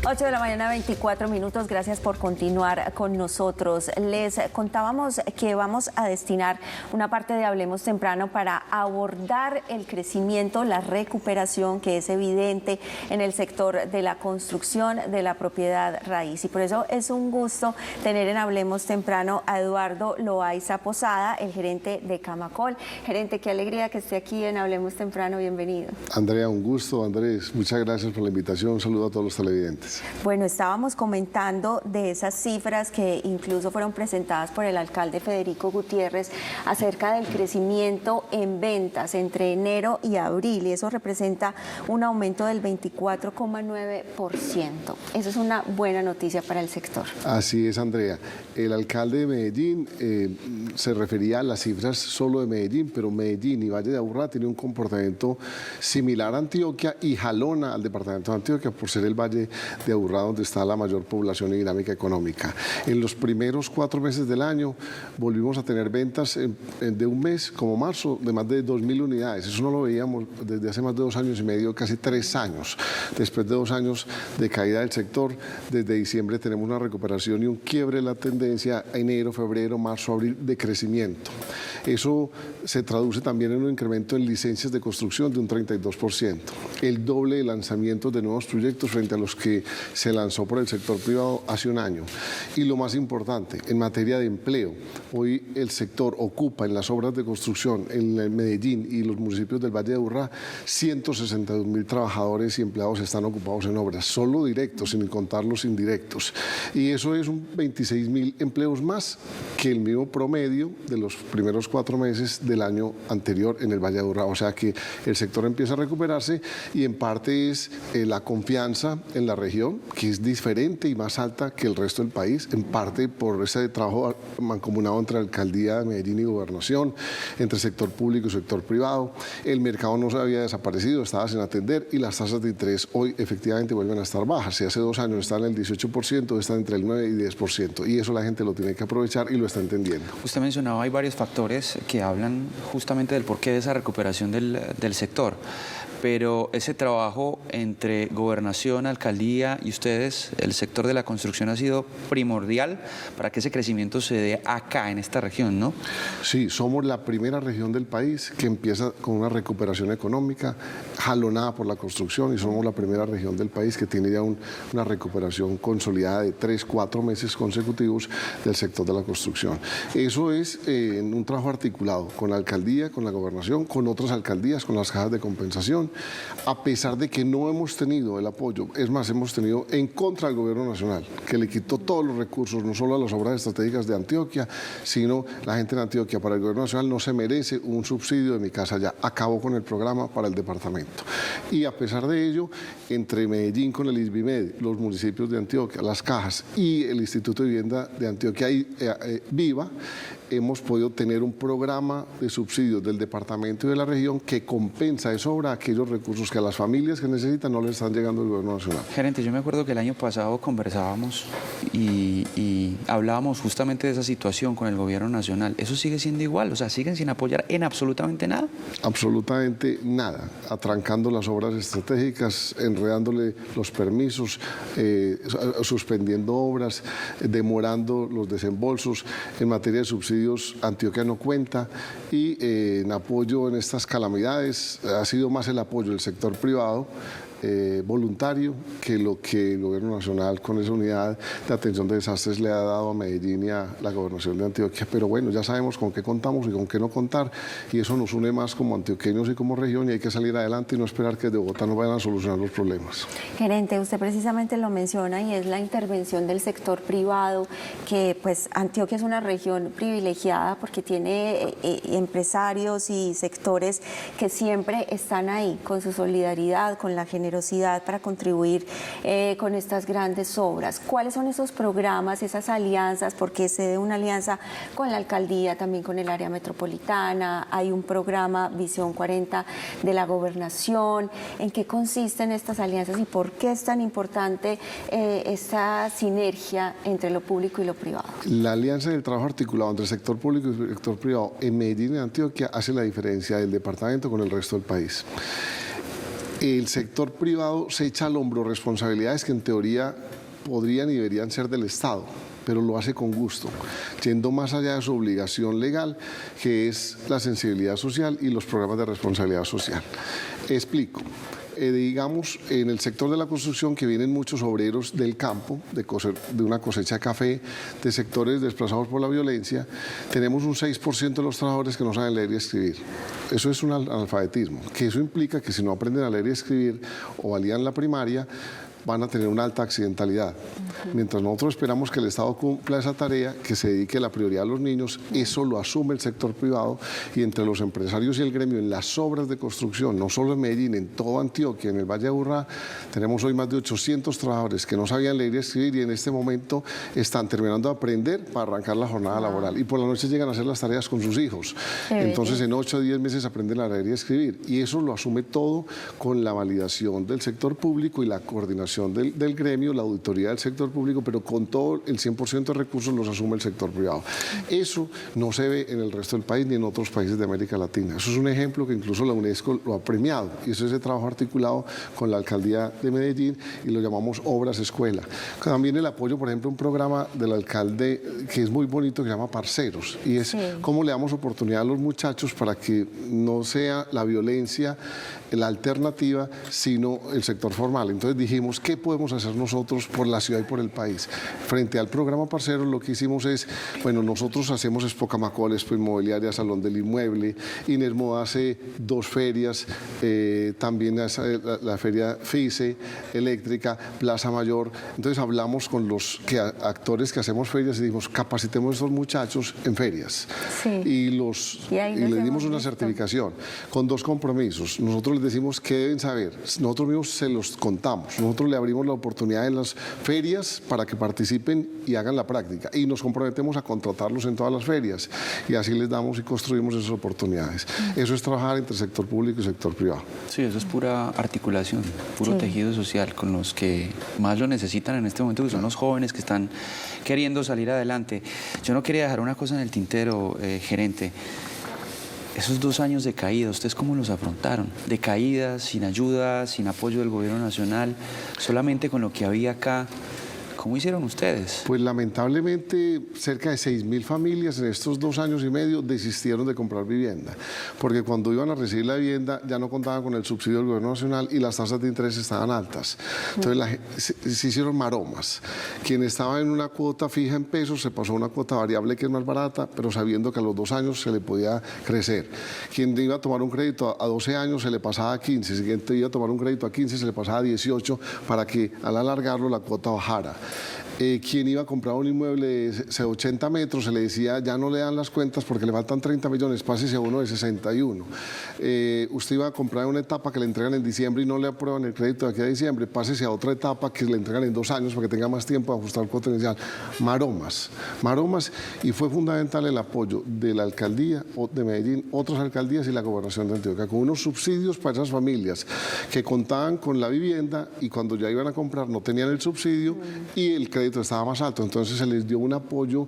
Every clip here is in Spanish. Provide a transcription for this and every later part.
8 de la mañana, 24 minutos. Gracias por continuar con nosotros. Les contábamos que vamos a destinar una parte de Hablemos Temprano para abordar el crecimiento, la recuperación que es evidente en el sector de la construcción, de la propiedad raíz. Y por eso es un gusto tener en Hablemos Temprano a Eduardo Loaiza Posada, el gerente de Camacol. Gerente, qué alegría que esté aquí en Hablemos Temprano. Bienvenido. Andrea, un gusto. Andrés, muchas gracias por la invitación. Un saludo a todos los televidentes. Bueno, estábamos comentando de esas cifras que incluso fueron presentadas por el alcalde Federico Gutiérrez acerca del crecimiento en ventas entre enero y abril, y eso representa un aumento del 24,9%. Eso es una buena noticia para el sector. Así es, Andrea. El alcalde de Medellín se refería a las cifras solo de Medellín, pero Medellín y Valle de Aburrá tienen un comportamiento similar a Antioquia y jalona al departamento de Antioquia por ser el Valle de Aburrá donde está la mayor población y dinámica económica. En los primeros 4 meses del año volvimos a tener ventas de un mes como marzo de más de 2.000 unidades. Eso no lo veíamos desde hace más de 2 años y medio, casi 3 años. Después de 2 años de caída del sector, desde diciembre tenemos una recuperación y un quiebre de la tendencia enero, febrero, marzo, abril de crecimiento. Eso se traduce también en un incremento en licencias de construcción de un 32%, el doble de lanzamientos de nuevos proyectos frente a los que se lanzó por el sector privado hace un año. Y lo más importante, en materia de empleo, hoy el sector ocupa en las obras de construcción en Medellín y los municipios del Valle de Aburrá, 162.000 trabajadores y empleados están ocupados en obras, solo directos, sin contar los indirectos. Y eso es un 26.000 empleos más que el mismo promedio de los primeros 4 meses del año anterior en el Valle de Aburrá. O sea que el sector empieza a recuperarse y en parte es la confianza en la región, que es diferente y más alta que el resto del país, en parte por ese trabajo mancomunado entre la alcaldía de Medellín y gobernación, entre sector público y sector privado. El mercado no se había desaparecido, estaba sin atender y las tasas de interés hoy efectivamente vuelven a estar bajas. Si hace 2 años estaban en el 18%, están entre el 9 y 10%, y eso la gente lo tiene que aprovechar y lo está entendiendo. Usted mencionaba, hay varios factores que hablan justamente del porqué de esa recuperación del sector, pero ese trabajo entre gobernación, alcaldía y ustedes, el sector de la construcción, ha sido primordial para que ese crecimiento se dé acá, en esta región, ¿no? Sí, somos la primera región del país que empieza con una recuperación económica jalonada por la construcción, y somos la primera región del país que tiene ya una recuperación consolidada de 3-4 meses consecutivos del sector de la construcción. Eso es en un trabajo articulado con la alcaldía, con la gobernación, con otras alcaldías, con las cajas de compensación, a pesar de que no hemos tenido el apoyo, es más, hemos tenido en contra del gobierno nacional, que le quitó todos los recursos, no solo a las obras estratégicas de Antioquia, sino la gente de Antioquia. Para el gobierno nacional no se merece un subsidio de Mi Casa Ya, acabó con el programa para el departamento. Y a pesar de ello, entre Medellín con el ISBIMED, los municipios de Antioquia, las cajas y el Instituto de Vivienda de Antioquia Viva, hemos podido tener un programa de subsidios del departamento y de la región que compensa de sobra aquellos recursos que a las familias que necesitan no les están llegando del gobierno nacional. Gerente, yo me acuerdo que el año pasado conversábamos y hablábamos justamente de esa situación con el gobierno nacional. ¿Eso sigue siendo igual? O sea, ¿siguen sin apoyar en absolutamente nada? Absolutamente nada, atrancando las obras estratégicas, enredándole los permisos, suspendiendo obras, demorando los desembolsos. En materia de subsidios, Antioquia no cuenta, y en apoyo en estas calamidades ha sido más el apoyo del sector privado voluntario que lo que el gobierno nacional con esa unidad de atención de desastres le ha dado a Medellín y a la gobernación de Antioquia. Pero bueno, ya sabemos con qué contamos y con qué no contar, y eso nos une más como antioqueños y como región, y hay que salir adelante y no esperar que de Bogotá nos vayan a solucionar los problemas. Gerente, usted precisamente lo menciona, y es la intervención del sector privado, que pues Antioquia es una región privilegiada porque tiene empresarios y sectores que siempre están ahí con su solidaridad, con la generosidad para contribuir con estas grandes obras. ¿Cuáles son esos programas, esas alianzas? Porque se dé una alianza con la alcaldía, también con el área metropolitana, hay un programa Visión 40 de la gobernación. ¿En qué consisten estas alianzas y por qué es tan importante esta sinergia entre lo público y lo privado? La alianza del trabajo articulado entre el sector público y el sector privado en Medellín y Antioquia hace la diferencia del departamento con el resto del país. el sector privado se echa al hombro responsabilidades que en teoría podrían y deberían ser del Estado, pero lo hace con gusto, yendo más allá de su obligación legal, que es la sensibilidad social y los programas de responsabilidad social. Explico. Digamos, en el sector de la construcción, que vienen muchos obreros del campo, de una cosecha de café, de sectores desplazados por la violencia, tenemos un 6% de los trabajadores que no saben leer y escribir. Eso es un analfabetismo, que eso implica que si no aprenden a leer y escribir o valían la primaria, van a tener una alta accidentalidad. Mientras nosotros esperamos que el Estado cumpla esa tarea, que se dedique a la prioridad a los niños, eso lo asume el sector privado, y entre los empresarios y el gremio en las obras de construcción, no solo en Medellín, en toda Antioquia, en el Valle de Aburrá, tenemos hoy más de 800 trabajadores que no sabían leer y escribir y en este momento están terminando de aprender para arrancar la jornada laboral, y por la noche llegan a hacer las tareas con sus hijos. Entonces en 8 o 10 meses aprenden a leer y escribir, y eso lo asume todo con la validación del sector público y la coordinación del gremio, la auditoría del sector público, pero con todo el 100% de recursos los asume el sector privado. Eso no se ve en el resto del país ni en otros países de América Latina. Eso es un ejemplo que incluso la UNESCO lo ha premiado, y eso es ese trabajo articulado con la alcaldía de Medellín, y lo llamamos Obras Escuela. También el apoyo, por ejemplo, un programa del alcalde que es muy bonito, que se llama Parceros, y es cómo le damos oportunidad a los muchachos para que no sea la violencia la alternativa, sino el sector formal. Entonces dijimos, ¿qué podemos hacer nosotros por la ciudad y por el país? Frente al programa Parceros, lo que hicimos es, bueno, nosotros hacemos Espocamacol, Expo Inmobiliaria, Salón del Inmueble, Inesmo hace 2 ferias, también hace la feria FICE, Eléctrica, Plaza Mayor. Entonces hablamos con los actores que hacemos ferias y dijimos, capacitemos a estos muchachos en ferias. Y les dimos una certificación con 2 compromisos. Nosotros les decimos qué deben saber, nosotros mismos se los contamos, nosotros le abrimos la oportunidad en las ferias para que participen y hagan la práctica, y nos comprometemos a contratarlos en todas las ferias, y así les damos y construimos esas oportunidades. Eso es trabajar entre sector público y sector privado. Sí, eso es pura articulación, puro tejido social con los que más lo necesitan en este momento, que son los jóvenes que están queriendo salir adelante. Yo no quería dejar una cosa en el tintero, gerente. Esos 2 años de caída, ¿ustedes cómo los afrontaron? De caídas, sin ayuda, sin apoyo del gobierno nacional, solamente con lo que había acá. ¿Cómo hicieron ustedes? Pues lamentablemente cerca de 6.000 familias en estos 2 años y medio desistieron de comprar vivienda, porque cuando iban a recibir la vivienda ya no contaban con el subsidio del gobierno nacional y las tasas de interés estaban altas. Entonces se hicieron maromas. Quien estaba en una cuota fija en pesos se pasó a una cuota variable que es más barata, pero sabiendo que a los 2 años se le podía crecer. Quien iba a tomar un crédito a 12 años se le pasaba a 15, el siguiente iba a tomar un crédito a 15 se le pasaba a 18, para que al alargarlo la cuota bajara. Quien iba a comprar un inmueble de 80 metros se le decía, ya no le dan las cuentas porque le faltan 30 millones, pásese a uno de 61. Usted iba a comprar una etapa que le entregan en diciembre y no le aprueban el crédito de aquí a diciembre, pásese a otra etapa que le entregan en 2 años para que tenga más tiempo de ajustar el cuota inicial. Maromas, y fue fundamental el apoyo de la alcaldía de Medellín, otras alcaldías y la gobernación de Antioquia, con unos subsidios para esas familias que contaban con la vivienda y cuando ya iban a comprar no tenían el subsidio y el crédito estaba más alto, entonces se les dio un apoyo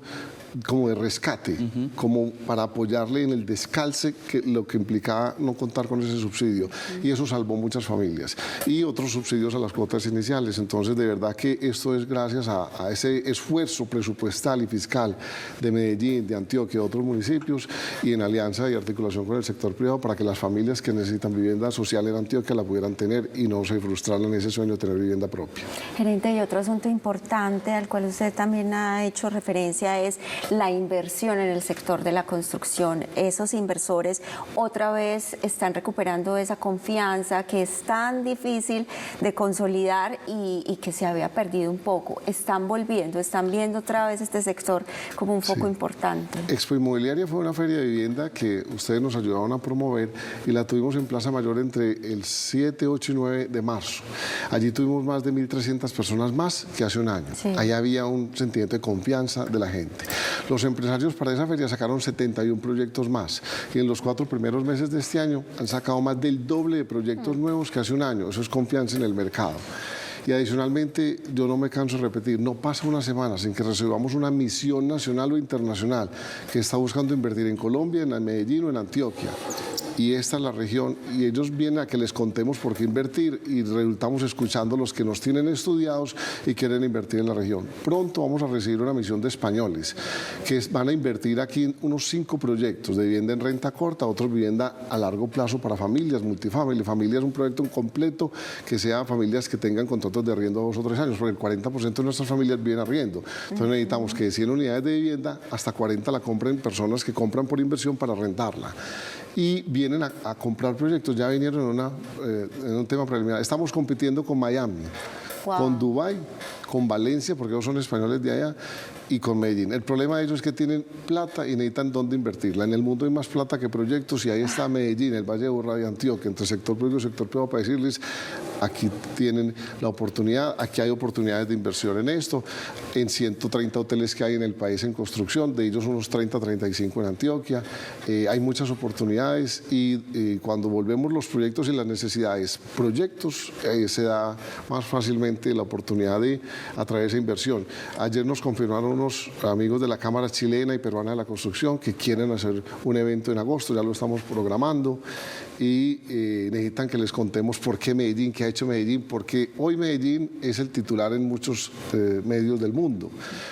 como de rescate, como para apoyarle en el descalce, lo que implicaba no contar con ese subsidio, y eso salvó muchas familias, y otros subsidios a las cuotas iniciales. Entonces de verdad que esto es gracias a ese esfuerzo presupuestal y fiscal de Medellín, de Antioquia, de otros municipios, y en alianza y articulación con el sector privado para que las familias que necesitan vivienda social en Antioquia la pudieran tener y no se frustraran en ese sueño de tener vivienda propia. Gerente, y otro asunto importante al cual usted también ha hecho referencia es la inversión en el sector de la construcción. Esos inversores otra vez están recuperando esa confianza que es tan difícil de consolidar y que se había perdido un poco. Están volviendo, están viendo otra vez este sector como un foco importante. Expo Inmobiliaria fue una feria de vivienda que ustedes nos ayudaron a promover y la tuvimos en Plaza Mayor entre el 7, 8 y 9 de marzo. Allí tuvimos más de 1.300 personas más que hace un año. Ahí había un sentimiento de confianza de la gente. Los empresarios para esa feria sacaron 71 proyectos más y en los 4 primeros meses de este año han sacado más del doble de proyectos nuevos que hace un año. Eso es confianza en el mercado. Y adicionalmente, yo no me canso de repetir, no pasa una semana sin que recibamos una misión nacional o internacional que está buscando invertir en Colombia, en Medellín o en Antioquia. y esta es la región, y ellos vienen a que les contemos por qué invertir y resultamos escuchando los que nos tienen estudiados y quieren invertir en la región. Pronto vamos a recibir una misión de españoles que van a invertir aquí unos 5 proyectos de vivienda en renta corta, otros vivienda a largo plazo para familias, multifamily. Familia es un proyecto completo que sea familias que tengan contratos de arriendo 2 o 3 años, porque el 40% de nuestras familias viven arriendo. Entonces necesitamos que de 100 unidades de vivienda, hasta 40 la compren personas que compran por inversión para rentarla. Y vienen a comprar proyectos, ya vinieron en un tema preliminar. Estamos compitiendo con Miami, con Dubái, con Valencia, porque ellos son españoles de allá, y con Medellín. El problema de ellos es que tienen plata y necesitan dónde invertirla. En el mundo hay más plata que proyectos y ahí está Medellín, el Valle de Aburrá y Antioquia, entre sector público y sector privado, para decirles, aquí tienen la oportunidad, aquí hay oportunidades de inversión en esto, en 130 hoteles que hay en el país en construcción, de ellos unos 30, 35 en Antioquia. Hay muchas oportunidades y cuando volvemos los proyectos y las necesidades, proyectos, se da más fácilmente la oportunidad de atraer esa inversión. Ayer nos confirmaron unos amigos de la Cámara Chilena y Peruana de la Construcción que quieren hacer un evento en agosto, ya lo estamos programando, y necesitan que les contemos por qué Medellín, qué ha hecho Medellín, porque hoy Medellín es el titular en muchos medios del mundo.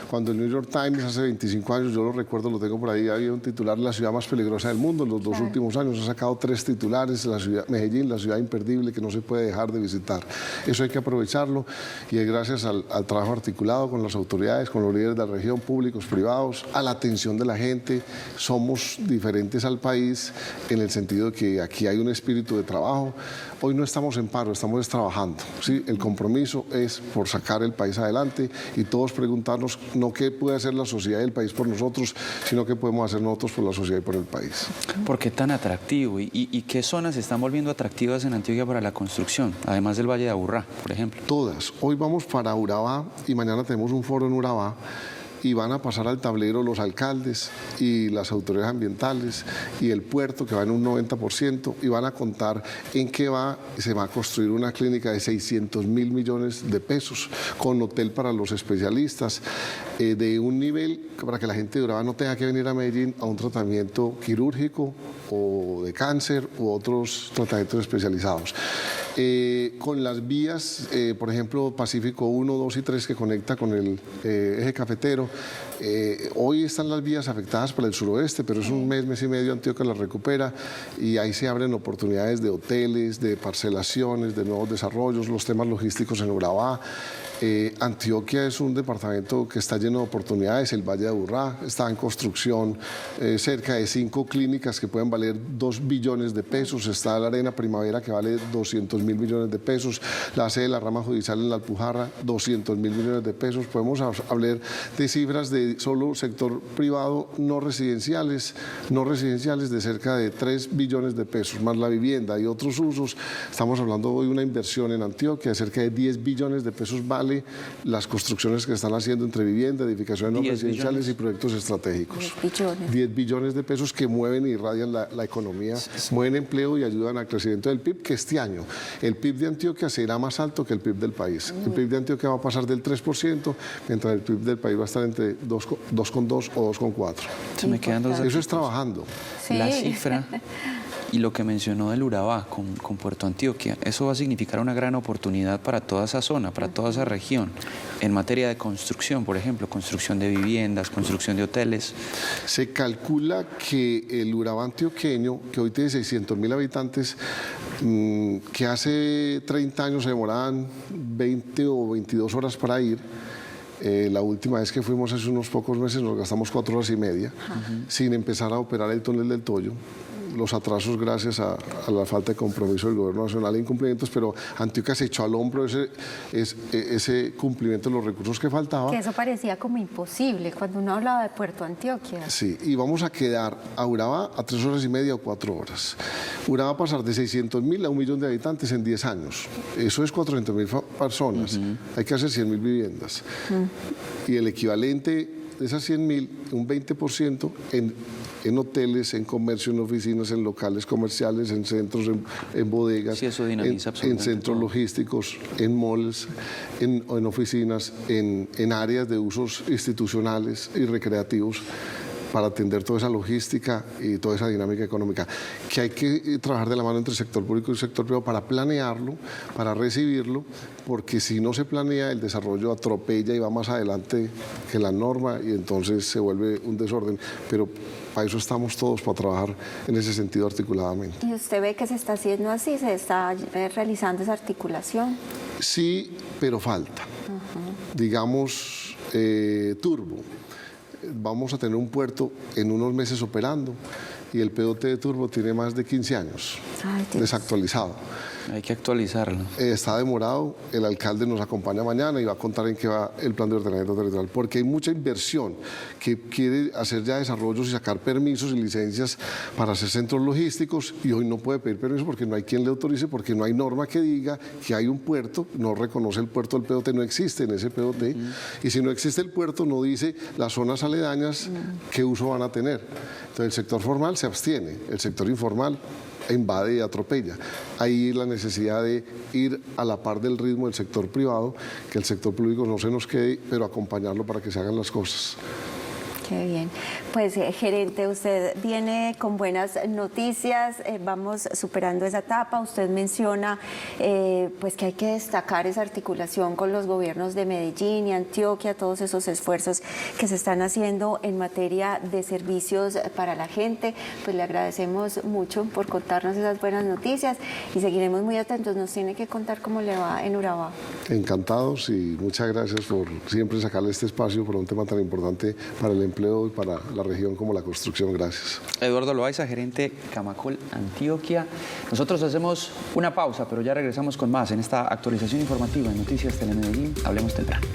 Cuando el New York Times hace 25 años, yo lo recuerdo, lo tengo por ahí, había un titular, la ciudad más peligrosa del mundo. En los 2 últimos años ha sacado 3 titulares, la ciudad, Medellín, la ciudad imperdible que no se puede dejar de visitar. Eso hay que aprovecharlo y es gracias al trabajo articulado con las autoridades, con los líderes de la región, públicos, privados, a la atención de la gente. Somos diferentes al país en el sentido de que aquí hay un espíritu de trabajo. Hoy no estamos en paro, estamos trabajando, ¿sí? El compromiso es por sacar el país adelante y todos preguntarnos no qué puede hacer la sociedad y el país por nosotros, sino qué podemos hacer nosotros por la sociedad y por el país. ¿Por qué tan atractivo? ¿Y qué zonas se están volviendo atractivas en Antioquia para la construcción, además del Valle de Aburrá, por ejemplo? Todas. Hoy vamos para Urabá y mañana tenemos un foro en Urabá. Y van a pasar al tablero los alcaldes y las autoridades ambientales y el puerto, que va en un 90%, y van a contar en qué se va a construir una clínica de 600.000 millones de pesos, con hotel para los especialistas, de un nivel para que la gente de Urabá no tenga que venir a Medellín a un tratamiento quirúrgico o de cáncer u otros tratamientos especializados. Con las vías, por ejemplo, Pacífico 1, 2 y 3 que conecta con el eje cafetero. Hoy están las vías afectadas para el suroeste, pero es un mes y medio Antioquia las recupera y ahí se abren oportunidades de hoteles, de parcelaciones, de nuevos desarrollos, los temas logísticos en Urabá. Antioquia es un departamento que está lleno de oportunidades, el Valle de Aburrá está en construcción, cerca de 5 clínicas que pueden valer 2 billones de pesos, está la Arena Primavera que vale 200.000 millones de pesos, la sede de la rama judicial en la Alpujarra, 200.000 millones de pesos. Podemos hablar de cifras de solo sector privado no residenciales de cerca de 3 billones de pesos, más la vivienda y otros usos. Estamos hablando hoy de una inversión en Antioquia de cerca de 10 billones de pesos vale las construcciones que están haciendo entre vivienda, edificaciones no residenciales y proyectos estratégicos. 10 billones de pesos que mueven y irradian la economía, mueven empleo y ayudan al crecimiento del PIB, que este año el PIB de Antioquia será más alto que el PIB del país. El PIB de Antioquia va a pasar del 3%, mientras el PIB del país va a estar entre 2,2 o 2,4. Se me quedan dos. Eso es trabajando. Sí. La cifra y lo que mencionó del Urabá con Puerto Antioquia, eso va a significar una gran oportunidad para toda esa zona, para toda esa región, en materia de construcción, por ejemplo, construcción de viviendas, construcción de hoteles. Se calcula que el Urabá antioqueño, que hoy tiene 600.000 habitantes, que hace 30 años se demoraban 20 o 22 horas para ir. La última vez que fuimos hace unos pocos meses nos gastamos 4 horas y media sin empezar a operar el túnel del Toyo. Los atrasos gracias a la falta de compromiso del gobierno nacional e incumplimientos, pero Antioquia se echó al hombro ese cumplimiento de los recursos que faltaba. Que eso parecía como imposible cuando uno hablaba de Puerto Antioquia. Sí, y vamos a quedar a Urabá a 3 horas y media o 4 horas. Urabá va a pasar de 600.000 a 1 millón de habitantes en 10 años. Eso es 400.000 personas. Hay que hacer 100.000 viviendas. Y el equivalente de esas 100.000, un 20% en hoteles, en comercio, en oficinas, en locales comerciales, en centros, en bodegas, sí, eso dinamiza en centros logísticos, en malls, en oficinas, en áreas de usos institucionales y recreativos. para atender toda esa logística y toda esa dinámica económica, que hay que trabajar de la mano entre el sector público y el sector privado para planearlo, para recibirlo, porque si no se planea el desarrollo atropella y va más adelante que la norma y entonces se vuelve un desorden, pero para eso estamos todos, para trabajar en ese sentido articuladamente. ¿Y usted ve que se está haciendo así, se está realizando esa articulación? Sí, pero falta. Digamos, Turbo. Vamos a tener un puerto en unos meses operando y el POT de Turbo tiene más de 15 años, desactualizado. Hay que actualizarlo. Está demorado, el alcalde nos acompaña mañana y va a contar en qué va el plan de ordenamiento territorial, porque hay mucha inversión que quiere hacer ya desarrollos y sacar permisos y licencias para hacer centros logísticos y hoy no puede pedir permiso porque no hay quien le autorice, porque no hay norma que diga que hay un puerto, no reconoce el puerto del POT, no existe en ese POT, y si no existe el puerto no dice las zonas aledañas qué uso van a tener. Entonces el sector formal se abstiene, el sector informal invade y atropella. Ahí la necesidad de ir a la par del ritmo del sector privado, que el sector público no se nos quede, pero acompañarlo para que se hagan las cosas. Qué bien. Pues gerente, usted viene con buenas noticias, vamos superando esa etapa. Usted menciona pues que hay que destacar esa articulación con los gobiernos de Medellín y Antioquia, todos esos esfuerzos que se están haciendo en materia de servicios para la gente. Pues le agradecemos mucho por contarnos esas buenas noticias y seguiremos muy atentos. Nos tiene que contar cómo le va en Urabá. Encantados y muchas gracias por siempre sacarle este espacio para un tema tan importante para el empleo y para la región como la construcción. Gracias. Eduardo Loaiza, gerente Camacol Antioquia. Nosotros hacemos una pausa, pero ya regresamos con más en esta actualización informativa en Noticias Telemedellín. Hablemos temprano.